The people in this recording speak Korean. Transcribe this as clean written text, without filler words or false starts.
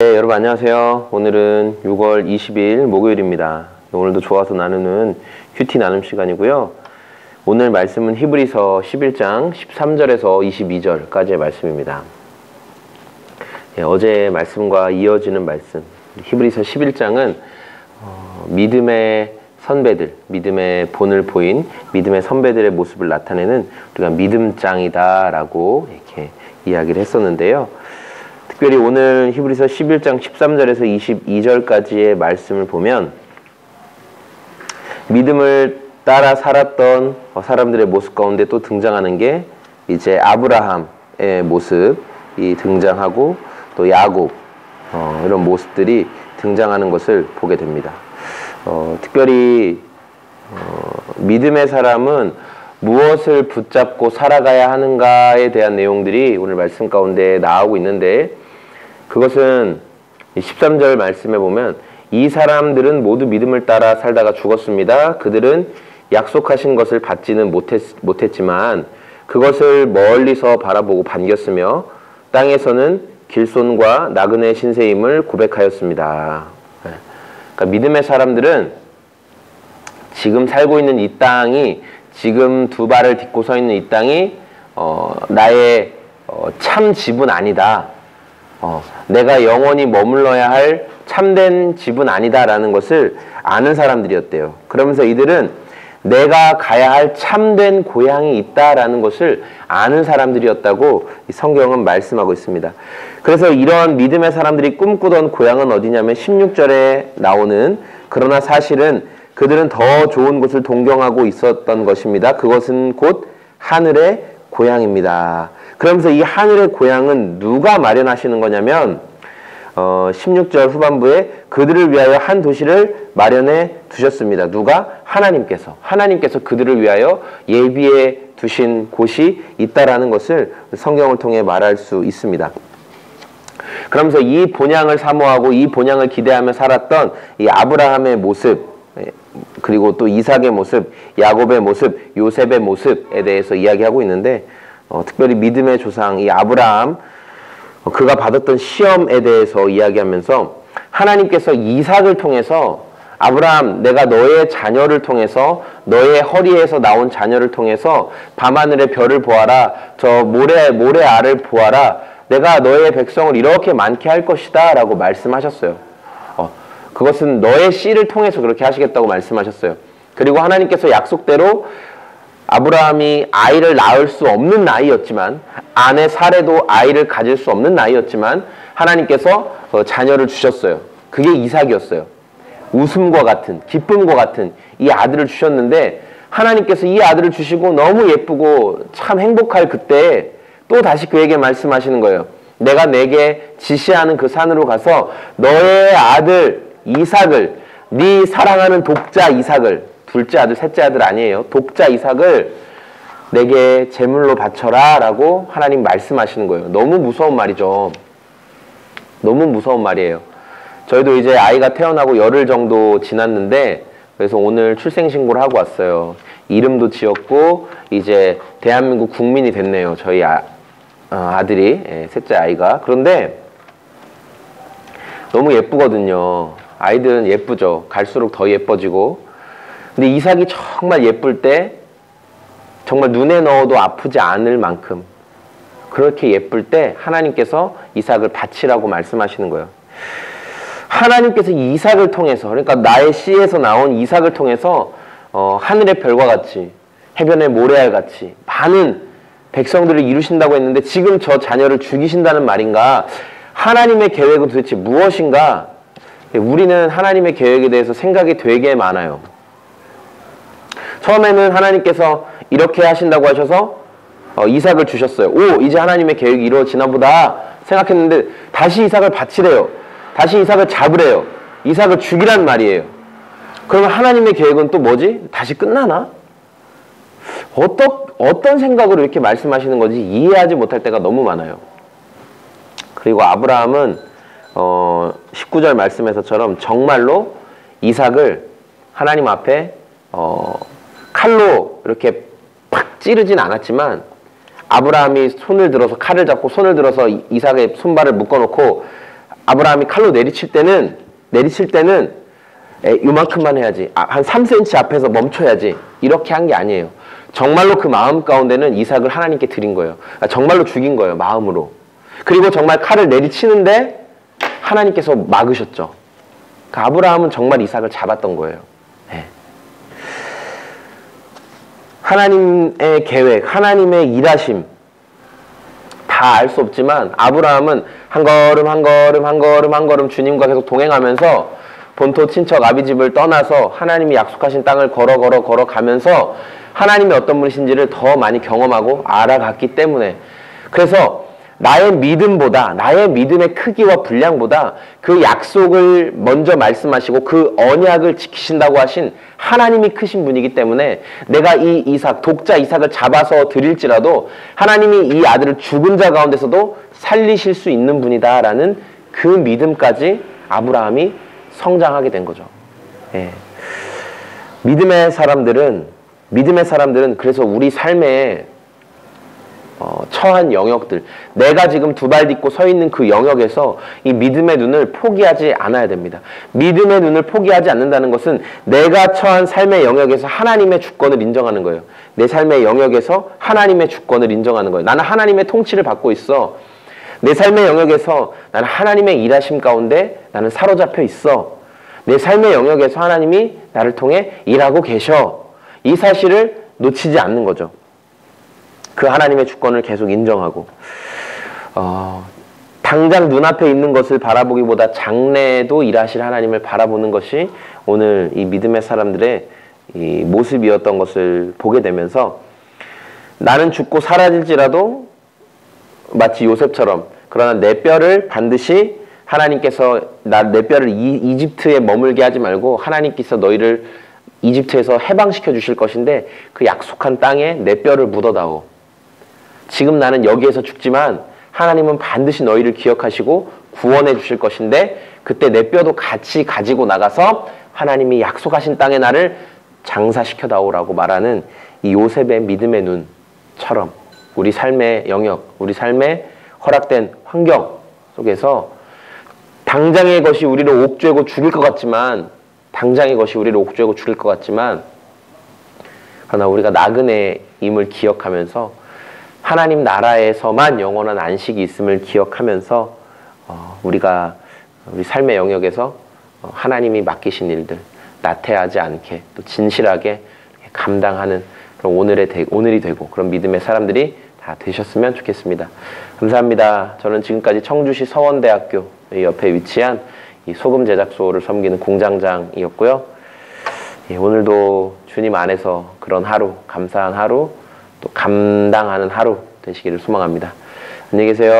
네, 여러분 안녕하세요. 오늘은 6월 20일 목요일입니다. 오늘도 좋아서 나누는 큐티 나눔 시간이고요. 오늘 말씀은 히브리서 11장 13절에서 22절까지의 말씀입니다. 네, 어제의 말씀과 이어지는 말씀. 히브리서 11장은 믿음의 선배들, 믿음의 본을 보인 믿음의 선배들의 모습을 나타내는 우리가 믿음장이다 라고 이렇게 이야기를 했었는데요. 특별히 오늘 히브리서 11장 13절에서 22절까지의 말씀을 보면 믿음을 따라 살았던 사람들의 모습 가운데 또 등장하는 게 이제 아브라함의 모습이 등장하고 또 야곱 이런 모습들이 등장하는 것을 보게 됩니다. 특별히 믿음의 사람은 무엇을 붙잡고 살아가야 하는가에 대한 내용들이 오늘 말씀 가운데 나오고 있는데, 그것은 13절 말씀에 보면 이 사람들은 모두 믿음을 따라 살다가 죽었습니다. 그들은 약속하신 것을 받지는 못했지만 그것을 멀리서 바라보고 반겼으며 땅에서는 길손과 나그네 신세임을 고백하였습니다. 그러니까 믿음의 사람들은 지금 살고 있는 이 땅이, 지금 두 발을 딛고 서 있는 이 땅이 나의 참 집은 아니다. 내가 영원히 머물러야 할 참된 집은 아니다라는 것을 아는 사람들이었대요. 그러면서 이들은 내가 가야 할 참된 고향이 있다라는 것을 아는 사람들이었다고 성경은 말씀하고 있습니다. 그래서 이런 믿음의 사람들이 꿈꾸던 고향은 어디냐면 16절에 나오는, 그러나 사실은 그들은 더 좋은 곳을 동경하고 있었던 것입니다. 그것은 곧 하늘의 고향입니다. 그러면서 이 하늘의 고향은 누가 마련하시는 거냐면 16절 후반부에 그들을 위하여 한 도시를 마련해 두셨습니다. 누가? 하나님께서 그들을 위하여 예비해 두신 곳이 있다라는 것을 성경을 통해 말할 수 있습니다. 그러면서 이 본향을 사모하고 이 본향을 기대하며 살았던 이 아브라함의 모습, 그리고 또 이삭의 모습, 야곱의 모습, 요셉의 모습에 대해서 이야기하고 있는데, 특별히 믿음의 조상 이 아브라함, 그가 받았던 시험에 대해서 이야기하면서 하나님께서 이삭을 통해서, 아브라함 내가 너의 자녀를 통해서, 너의 허리에서 나온 자녀를 통해서 밤하늘의 별을 보아라, 저 모래알을 보아라, 내가 너의 백성을 이렇게 많게 할 것이다 라고 말씀하셨어요. 그것은 너의 씨를 통해서 그렇게 하시겠다고 말씀하셨어요. 그리고 하나님께서 약속대로 아브라함이 아이를 낳을 수 없는 나이였지만, 아내 사레도 아이를 가질 수 없는 나이였지만 하나님께서 자녀를 주셨어요. 그게 이삭이었어요. 웃음과 같은, 기쁨과 같은 이 아들을 주셨는데, 하나님께서 이 아들을 주시고 너무 예쁘고 참 행복할 그때 또 다시 그에게 말씀하시는 거예요. 내가 내게 지시하는 그 산으로 가서 너의 아들 이삭을, 네 사랑하는 독자 이삭을, 둘째 아들, 셋째 아들 아니에요. 독자 이삭을 내게 제물로 바쳐라 라고 하나님 말씀하시는 거예요. 너무 무서운 말이죠. 너무 무서운 말이에요. 저희도 이제 아이가 태어나고 열흘 정도 지났는데, 그래서 오늘 출생신고를 하고 왔어요. 이름도 지었고 이제 대한민국 국민이 됐네요. 저희 아들이, 셋째 아이가. 그런데 너무 예쁘거든요. 아이들은 예쁘죠. 갈수록 더 예뻐지고. 근데 이삭이 정말 예쁠 때, 정말 눈에 넣어도 아프지 않을 만큼 그렇게 예쁠 때 하나님께서 이삭을 바치라고 말씀하시는 거예요. 하나님께서 이삭을 통해서, 그러니까 나의 씨에서 나온 이삭을 통해서 하늘의 별과 같이, 해변의 모래알 같이 많은 백성들을 이루신다고 했는데, 지금 저 자녀를 죽이신다는 말인가? 하나님의 계획은 도대체 무엇인가? 우리는 하나님의 계획에 대해서 생각이 되게 많아요. 처음에는 하나님께서 이렇게 하신다고 하셔서 이삭을 주셨어요. 오, 이제 하나님의 계획이 이루어지나 보다 생각했는데 다시 이삭을 바치래요. 다시 이삭을 잡으래요. 이삭을 죽이란 말이에요. 그러면 하나님의 계획은 또 뭐지? 다시 끝나나? 어떤 생각으로 이렇게 말씀하시는 건지 이해하지 못할 때가 너무 많아요. 그리고 아브라함은 19절 말씀에서처럼 정말로 이삭을 하나님 앞에 칼로 이렇게 팍 찌르진 않았지만, 아브라함이 손을 들어서 칼을 잡고 손을 들어서 이삭의 손발을 묶어놓고 아브라함이 칼로 내리칠 때는 요만큼만 해야지. 한 3cm 앞에서 멈춰야지. 이렇게 한 게 아니에요. 정말로 그 마음 가운데는 이삭을 하나님께 드린 거예요. 정말로 죽인 거예요. 마음으로. 그리고 정말 칼을 내리치는데 하나님께서 막으셨죠. 그러니까 아브라함은 정말 이삭을 잡았던 거예요. 네. 하나님의 계획, 하나님의 일하심 다 알 수 없지만 아브라함은 한 걸음 주님과 계속 동행하면서 본토 친척 아비집을 떠나서 하나님이 약속하신 땅을 걸어 가면서 하나님이 어떤 분이신지를 더 많이 경험하고 알아갔기 때문에, 그래서 나의 믿음보다, 나의 믿음의 크기와 분량보다 그 약속을 먼저 말씀하시고 그 언약을 지키신다고 하신 하나님이 크신 분이기 때문에 내가 이 이삭, 독자 이삭을 잡아서 드릴지라도 하나님이 이 아들을 죽은 자 가운데서도 살리실 수 있는 분이다라는 그 믿음까지 아브라함이 성장하게 된 거죠. 예. 믿음의 사람들은 그래서 우리 삶에 처한 영역들, 내가 지금 두 발 딛고 서 있는 그 영역에서 이 믿음의 눈을 포기하지 않아야 됩니다. 믿음의 눈을 포기하지 않는다는 것은 내가 처한 삶의 영역에서 하나님의 주권을 인정하는 거예요. 내 삶의 영역에서 하나님의 주권을 인정하는 거예요. 나는 하나님의 통치를 받고 있어. 내 삶의 영역에서 나는 하나님의 일하심 가운데 나는 사로잡혀 있어. 내 삶의 영역에서 하나님이 나를 통해 일하고 계셔. 이 사실을 놓치지 않는 거죠. 그 하나님의 주권을 계속 인정하고, 당장 눈앞에 있는 것을 바라보기보다 장래에도 일하실 하나님을 바라보는 것이 오늘 이 믿음의 사람들의 이 모습이었던 것을 보게 되면서, 나는 죽고 사라질지라도 마치 요셉처럼, 그러나 내 뼈를 반드시 하나님께서 내 뼈를 이집트에 머물게 하지 말고 하나님께서 너희를 이집트에서 해방시켜 주실 것인데 그 약속한 땅에 내 뼈를 묻어다오. 지금 나는 여기에서 죽지만 하나님은 반드시 너희를 기억하시고 구원해 주실 것인데 그때 내 뼈도 같이 가지고 나가서 하나님이 약속하신 땅에 나를 장사시켜다오라고 말하는 이 요셉의 믿음의 눈처럼 우리 삶의 영역, 우리 삶의 허락된 환경 속에서 당장의 것이 우리를 옥죄고 죽일 것 같지만, 그러나 우리가 나그네임을 기억하면서 하나님 나라에서만 영원한 안식이 있음을 기억하면서 우리가 우리 삶의 영역에서 하나님이 맡기신 일들 나태하지 않게 또 진실하게 감당하는 그런 오늘이 되고 그런 믿음의 사람들이 다 되셨으면 좋겠습니다. 감사합니다. 저는 지금까지 청주시 서원대학교 옆에 위치한 이 소금 제작소를 섬기는 공장장이었고요. 오늘도 주님 안에서 그런 하루, 감사한 하루, 또 감당하는 하루 되시기를 소망합니다. 안녕히 계세요.